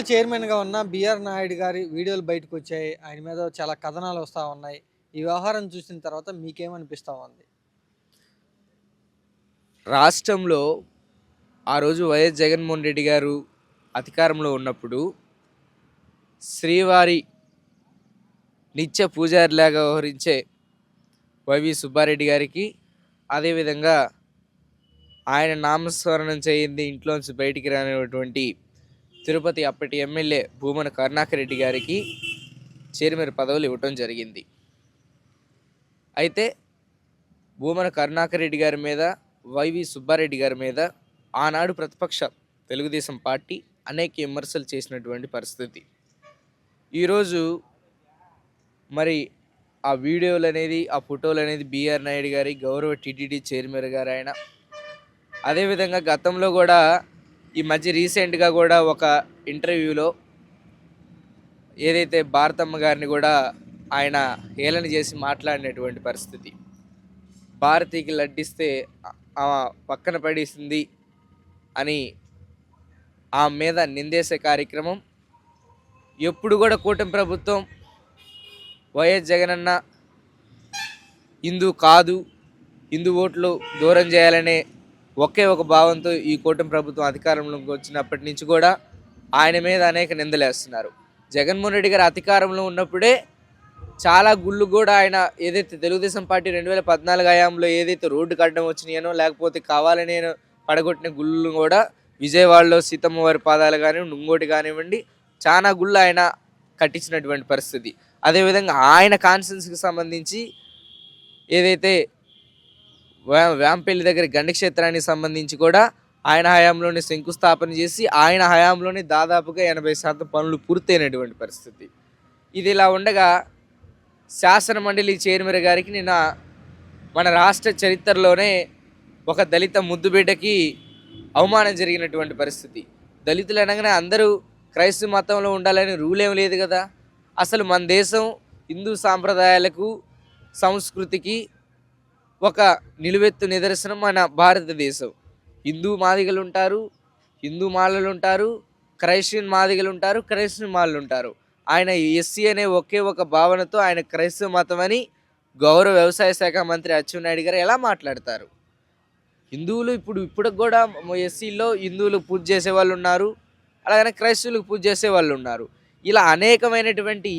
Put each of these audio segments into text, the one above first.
చైర్మన్‌గా ఉన్న బిఆర్ నాయుడు గారి వీడియోలు బయటకొచ్చాయి. ఆయన మీద చాలా కథనాలు వస్తా ఉన్నాయి. ఈ వ్యవహారం చూసిన తర్వాత మీకేమనిపిస్తా ఉంది? రాష్ట్రంలో ఆ రోజు వైఎస్ జగన్మోహన్ రెడ్డి గారు అధికారంలో ఉన్నప్పుడు శ్రీవారి నిత్య పూజారిలాగా వ్యవహరించే వైవి సుబ్బారెడ్డి గారికి, అదేవిధంగా ఆయన నామస్మరణం చేయింది ఇంట్లోంచి బయటికి రానిటువంటి తిరుపతి అప్పటి ఎమ్మెల్యే భూమన కరుణాకర్ రెడ్డి గారికి చైర్మన్ పదవులు ఇవ్వటం జరిగింది. అయితే భూమన కరుణాకర్ రెడ్డి గారి మీద, వైవి సుబ్బారెడ్డి గారి మీద ఆనాడు ప్రతిపక్ష తెలుగుదేశం పార్టీ అనేక విమర్శలు చేసినటువంటి పరిస్థితి. ఈరోజు మరి ఆ వీడియోలు అనేది, ఆ ఫోటోలు అనేది బిఆర్ నాయుడు గారి గౌరవ టీటీడీ చైర్మన్ గారు ఆయన. అదేవిధంగా గతంలో కూడా ఈ మధ్య రీసెంట్గా కూడా ఒక ఇంటర్వ్యూలో ఏదైతే భారతమ్మ గారిని కూడా ఆయన హేళన చేసి మాట్లాడినటువంటి పరిస్థితి. భారతికి లడ్డిస్తే ఆమె పక్కన పడేసింది అని ఆమె మీద నిందేసే కార్యక్రమం. ఎప్పుడు కూడా కూటమి ప్రభుత్వం వైఎస్ జగనన్న హిందూ కాదు, హిందూ ఓట్లు దూరం చేయాలనే ఒకే ఒక భావంతో ఈ కూటమి ప్రభుత్వం అధికారంలోకి వచ్చినప్పటి నుంచి కూడా ఆయన మీద అనేక నిందలేస్తున్నారు. జగన్మోహన్ రెడ్డి గారు అధికారంలో ఉన్నప్పుడే చాలా గుళ్ళు కూడా ఆయన ఏదైతే తెలుగుదేశం పార్టీ 2014 హయాంలో ఏదైతే రోడ్డు కట్టడం వచ్చినాయనో, లేకపోతే కావాలని పడగొట్టిన గుళ్ళు కూడా విజయవాడలో సీతమ్మ వారి పాదాలు కానివ్వండి, ఇంకోటి కానివ్వండి, చాలా గుళ్ళు ఆయన కట్టించినటువంటి పరిస్థితి. అదేవిధంగా ఆయన కాన్స్టిట్యున్సీకి సంబంధించి ఏదైతే వేంపల్లి దగ్గర గండి క్షేత్రానికి సంబంధించి కూడా ఆయన హయాంలోనే శంకుస్థాపన చేసి ఆయన హయాంలోనే దాదాపుగా 80% పనులు పూర్తయినటువంటి పరిస్థితి. ఇది ఇలా ఉండగా శాసన మండలి చైర్మన్ గారికి నిన్న మన రాష్ట్ర చరిత్రలోనే ఒక దళిత ముద్దుబిడ్డకి అవమానం జరిగినటువంటి పరిస్థితి. దళితులు అనగానే అందరూ క్రైస్తవ మతంలో ఉండాలని రూల్ ఏం లేదు కదా. అసలు మన దేశం హిందూ సాంప్రదాయాలకు, సంస్కృతికి ఒక నిలువెత్తు నిదర్శనం మన భారతదేశం. హిందూ మాదిగలు ఉంటారు, హిందూ మాలలు ఉంటారు, క్రైస్టియన్ మాదిగలు ఉంటారు, క్రైస్టియన్ మాలలు ఉంటారు. ఆయన ఎస్సీ అనే ఒకే ఒక భావనతో ఆయన క్రైస్తవ మతం అని గౌరవ వ్యవసాయ శాఖ మంత్రి అచ్చెన్నాయుడు గారు ఎలా మాట్లాడతారు? హిందువులు ఇప్పుడు కూడా ఎస్సీలో హిందువులు పూజ చేసే వాళ్ళు ఉన్నారు, అలాగనే క్రైస్తవులకు పూజ చేసే వాళ్ళు ఉన్నారు. ఇలా అనేకమైనటువంటి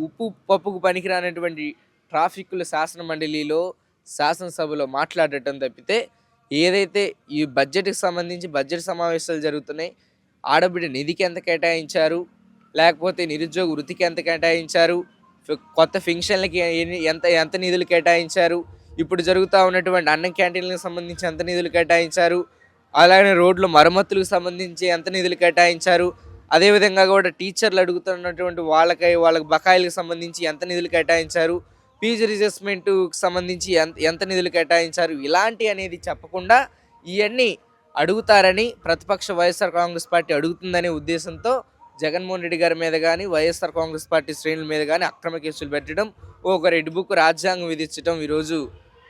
ఉప్పు పప్పుకు పనికిరానటువంటి ట్రాఫిక్లు శాసన మండలిలో, శాసనసభలో మాట్లాడటం తప్పితే ఏదైతే ఈ బడ్జెట్కి సంబంధించి బడ్జెట్ సమావేశాలు జరుగుతున్నాయి, ఆడబిడ్డ నిధికి ఎంత కేటాయించారు, లేకపోతే నిరుద్యోగ వృత్తికి ఎంత కేటాయించారు, కొత్త ఫంక్షన్లకి ఎంత ఎంత నిధులు కేటాయించారు, ఇప్పుడు జరుగుతూ ఉన్నటువంటి అన్నం క్యాంటీన్లకు సంబంధించి ఎంత నిధులు కేటాయించారు, అలాగే రోడ్ల మరమ్మతులకు సంబంధించి ఎంత నిధులు కేటాయించారు, అదేవిధంగా కూడా టీచర్లు అడుగుతున్నటువంటి వాళ్ళకి బకాయిలకు సంబంధించి ఎంత నిధులు కేటాయించారు, ఫీజు రిజెస్మెంట్కి సంబంధించి ఎంత నిధులు కేటాయించారు, ఇలాంటి అనేది చెప్పకుండా ఇవన్నీ అడుగుతారని ప్రతిపక్ష వైఎస్ఆర్ కాంగ్రెస్ పార్టీ అడుగుతుందనే ఉద్దేశంతో జగన్మోహన్ రెడ్డి గారి మీద కానీ, వైఎస్ఆర్ కాంగ్రెస్ పార్టీ శ్రేణుల మీద కానీ అక్రమ కేసులు పెట్టడం, ఒక రెడ్ బుక్ రాజ్యాంగం విధించడం ఈరోజు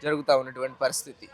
జరుగుతూ ఉన్నటువంటి పరిస్థితి.